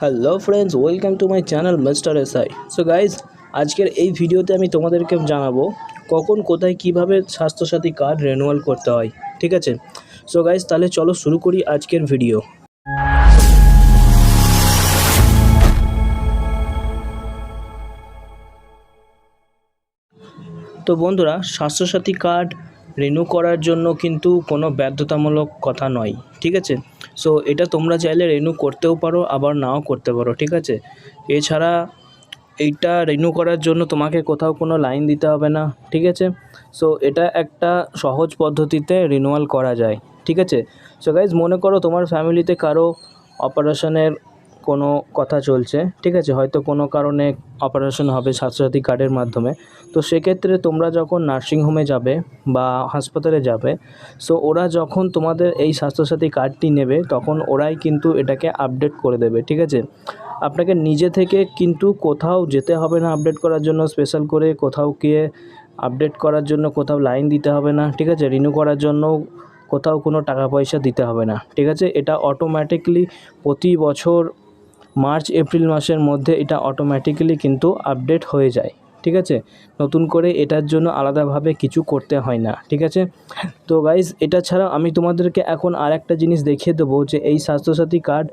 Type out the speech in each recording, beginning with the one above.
Hello friends, welcome to my channel mister SI. So guys, আজকের এই ভিডিওতে আমি তোমাদেরকে জানাবো কখন কোথায় কিভাবে স্বাস্থ্যসাথী কার্ড রিনিউয়াল করতে হয়। ঠিক আছে? সো গাইজ, তাহলে চলো শুরু করি আজকের ভিডিও। তো বন্ধুরা, স্বাস্থ্যসাথী কার্ড রিনিউ করার জন্য কিন্তু কোনো বাধ্যতামূলক কথা নয়। ঠিক আছে? সো এটা তোমরা চাইলে রিনিউ করতেও পারো, আবার নাও করতে পারো। ঠিক আছে? এছাড়া এইটা রিনিউ করার জন্য তোমাকে কোথাও কোনো লাইন দিতে হবে না। ঠিক আছে? সো এটা একটা সহজ পদ্ধতিতে রিনিউয়াল করা যায়। ঠিক আছে? সো গাইজ, মনে করো তোমার ফ্যামিলিতে কারো অপারেশনের কোনো কথা চলছে। ঠিক আছে? হয়তো কোনো কারণে অপারেশন হবে স্বাস্থ্যসাথী কার্ডের মাধ্যমে। তো সেক্ষেত্রে তোমরা যখন নার্সিংহোমে যাবে বা হাসপাতালে যাবে, সো ওরা যখন তোমাদের এই স্বাস্থ্যসাথী কার্ডটি নেবে তখন ওরাই কিন্তু এটাকে আপডেট করে দেবে। ঠিক আছে? আপনাকে নিজে থেকে কিন্তু কোথাও যেতে হবে না আপডেট করার জন্য, স্পেশাল করে কোথাও গিয়ে আপডেট করার জন্য কোথাও লাইন দিতে হবে না। ঠিক আছে? রিনিউ করার জন্য কোথাও কোনো টাকা পয়সা দিতে হবে না। ঠিক আছে? এটা অটোমেটিকলি প্রতি বছর মার্চ এপ্রিল মাসের মধ্যে এটা অটোমেটিক্যালি কিন্তু আপডেট হয়ে যায়। ঠিক আছে? নতুন করে এটার জন্য আলাদাভাবে কিছু করতে হয় না। ঠিক আছে? তো গাইজ, এটা ছাড়া আমি তোমাদেরকে এখন আরেকটা জিনিস দেখিয়ে দেবো যে এই স্বাস্থ্যসাথী কার্ড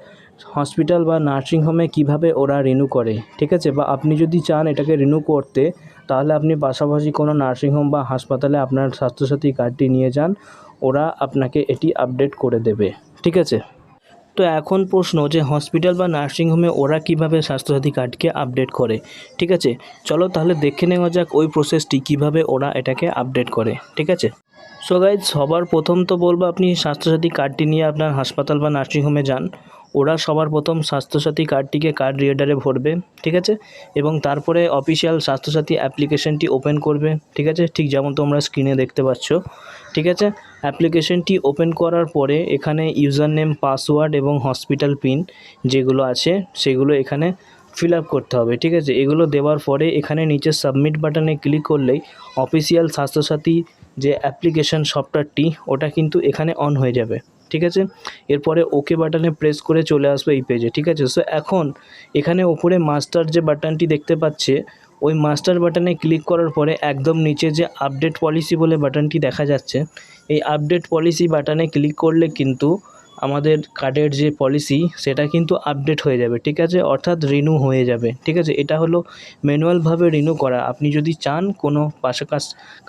হসপিটাল বা নার্সিংহোমে কিভাবে ওরা রিনিউ করে। ঠিক আছে? বা আপনি যদি চান এটাকে রিনিউ করতে, তাহলে আপনি পাশাপাশি কোনো নার্সিংহোম বা হাসপাতালে আপনার স্বাস্থ্যসাথী কার্ডটি নিয়ে যান, ওরা আপনাকে এটি আপডেট করে দেবে। ঠিক আছে? তো এখন প্রশ্ন যে হসপিটাল বা নার্সিংহোমে ওরা কিভাবে স্বাস্থ্যসাথী কার্ডকে আপডেট করে। ঠিক আছে? চলো তাহলে দেখে নেওয়া যাক ওই প্রসেসটি কিভাবে ওরা এটাকে আপডেট করে। ঠিক আছে? সো গাইজ, সবার প্রথম তো বলবো আপনি স্বাস্থ্যসাথী কার্ডটি নিয়ে আপনার হাসপাতাল বা নার্সিংহোমে যান। ওরা সবার প্রথম স্বাস্থ্যসাথী কার্ডটিকে কার্ড রিডারে ভরবে। ঠিক আছে? এবং তারপরে অফিসিয়াল স্বাস্থ্যসাথী অ্যাপ্লিকেশনটি ওপেন করবে। ঠিক আছে? ঠিক যেমন তোমরা স্ক্রিনে দেখতে পাচ্ছ। ঠিক আছে? অ্যাপ্লিকেশনটি ওপেন করার পরে এখানে ইউজার নেম, পাসওয়ার্ড এবং হসপিটাল পিন যেগুলো আছে সেগুলো এখানে ফিল আপ করতে হবে। ঠিক আছে? এগুলো দেওয়ার পরে এখানে নিচে সাবমিট বাটনে ক্লিক করলেই অফিসিয়াল স্বাস্থ্যসাথী যে অ্যাপ্লিকেশন সফটওয়্যারটি ওটা কিন্তু এখানে অন হয়ে যাবে। ঠিক আছে? এরপরে ওকে বাটনে প্রেস করে চলে আসবে এই পেজে। ঠিক আছে? সো এখন এখানে ওপরে মাস্টার যে বাটনটি দেখতে পাচ্ছে, ওই মাস্টার বাটনে ক্লিক করার পরে একদম নিচে যে আপডেট পলিসি বলে বাটনটি দেখা যাচ্ছে, এই আপডেট পলিসি বাটনে ক্লিক করলে কিন্তু আমাদের কার্ডের যে পলিসি সেটা কিন্তু আপডেট হয়ে যাবে। ঠিক আছে? অর্থাৎ রিনিউ হয়ে যাবে। ঠিক আছে? এটা হলো ম্যানুয়ালভাবে রিনিউ করা। আপনি যদি চান কোনো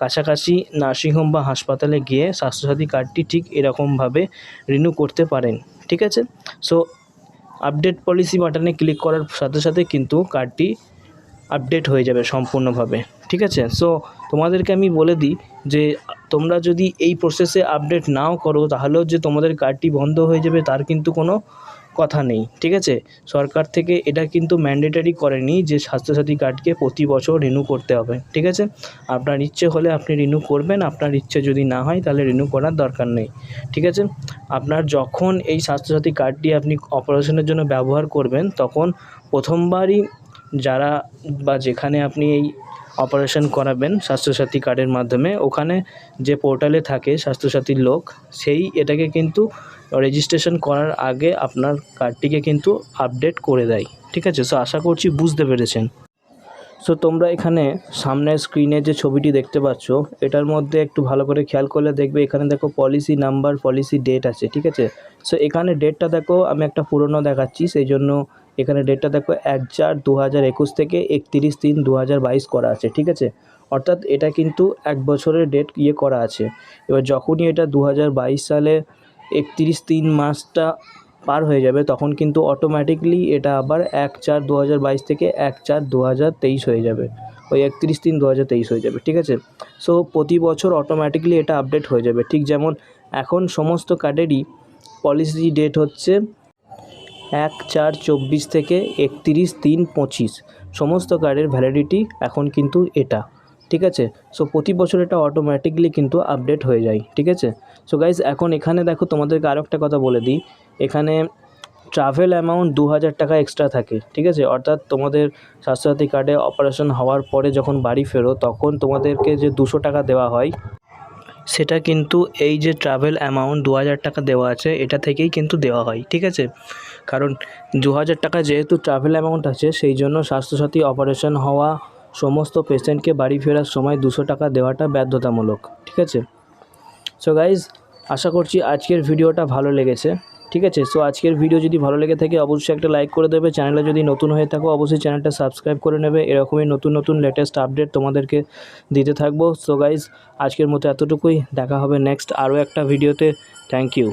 কাছাকাছি নার্সিংহোম বা হাসপাতালে গিয়ে স্বাস্থ্যসাথী কার্ডটি ঠিক এরকমভাবে রিনিউ করতে পারেন। ঠিক আছে? সো আপডেট পলিসি বাটনে ক্লিক করার সাথে সাথে কিন্তু কার্ডটি আপডেট হয়ে যাবে সম্পূর্ণভাবে। ঠিক আছে? সো তোমাদেরকে আমি বলে দিই যে তোমরা যদি এই প্রসেসে আপডেট নাও করো তাহলেও যে তোমাদের কার্ডটি বন্ধ হয়ে যাবে তার কিন্তু কোনো কথা নেই। ঠিক আছে? সরকার থেকে এটা কিন্তু ম্যান্ডেটরি করেনি যে স্বাস্থ্যসাথী কার্ডকে প্রতি বছর রিনিউ করতে হবে। ঠিক আছে? আপনার ইচ্ছে হলে আপনি রিনিউ করবেন, আপনার ইচ্ছে যদি না হয় তাহলে রিনিউ করার দরকার নেই। ঠিক আছে? আপনার যখন এই স্বাস্থ্যসাথী কার্ডটি আপনি অপারেশনের জন্য ব্যবহার করবেন তখন প্রথমবারই যারা বা যেখানে আপনি এই অপারেশন করাবেন স্বাস্থ্যসাথী কার্ডের মাধ্যমে, ওখানে যে পোর্টালে থাকে স্বাস্থ্যসাথীর লোক, সেই এটাকে কিন্তু রেজিস্ট্রেশন করার আগে আপনার কার্ডটিকে কিন্তু আপডেট করে দেয়। ঠিক আছে? সো আশা করছি বুঝতে পেরেছেন। সো তোমরা এখানে সামনের স্ক্রিনে যে ছবিটি দেখতে পাচ্ছ, এটার মধ্যে একটু ভালো করে খেয়াল করলে দেখবে এখানে দেখো পলিসি নাম্বার, পলিসি ডেট আছে। ঠিক আছে? সো এখানে ডেটটা দেখো, আমি একটা পুরনো দেখাচ্ছি সেই জন্য এখানে ডেটটা দেখো 1/4/2021 থেকে 31/3/2022 করা আছে। ঠিক আছে? অর্থাৎ এটা কিন্তু 1 বছরের ডেট করা আছে। এবার যখনই এটা 2022 সালে 31/3 মাসটা পার হয়ে যাবে তখন কিন্তু অটোমেটিকলি এটা আবার 1/4/2022 থেকে 1/4/2023 হয়ে যাবে, ওই 31/3/2023 হয়ে যাবে। ঠিক আছে? সো প্রতি বছর অটোমেটিকলি এটা আপডেট হয়ে যাবে। ঠিক যেমন এখন সমস্ত কার্ডেরই পলিসি ডেট হচ্ছে 1/4/24 থেকে 31/3/25, সমস্ত কার্ডের ভ্যালিডিটি এখন কিন্তু এটা। ঠিক আছে? সো প্রতি বছর এটা অটোমেটিকলি কিন্তু আপডেট হয়ে যায়। ঠিক আছে? সো গাইজ, এখন এখানে দেখো তোমাদেরকে আরও একটা কথা বলে দিই, এখানে ট্রাভেল অ্যামাউন্ট 2000 টাকা এক্সট্রা থাকে। ঠিক আছে? অর্থাৎ তোমাদের স্বাস্থ্যসাথী কার্ডে অপারেশন হওয়ার পরে যখন বাড়ি ফেরো তখন তোমাদেরকে যে 200 টাকা দেওয়া হয়, সেটা কিন্তু এই যে ট্রাভেল অ্যামাউন্ট 2000 টাকা দেওয়া আছে এটা থেকেই কিন্তু দেওয়া হয়। ঠিক আছে? কারণ 2000 টাকা যেহেতু ট্রাভেল অ্যামাউন্ট আছে, সেই জন্য স্বাস্থ্যসাথী অপারেশন হওয়া সমস্ত পেশেন্টকে বাড়ি ফেরার সময় 200 টাকা দেওয়াটা বাধ্যতামূলক, ঠিক আছে? সো গাইজ, আশা করছি আজকের ভিডিওটা ভালো লেগেছে, ঠিক আছে? সো আজকের ভিডিও যদি ভালো লেগে থাকে অবশ্যই একটা লাইক করে দেবে। চ্যানেলে যদি নতুন হয়ে থাকো অবশ্যই চ্যানেলটা সাবস্ক্রাইব করে নেবে। এরকমই নতুন নতুন লেটেস্ট আপডেট তোমাদেরকে দিতে থাকবো। সো গাইজ, আজকের মতো এতটুকুই। দেখা হবে নেক্সট আরও একটা ভিডিওতে। Thank you.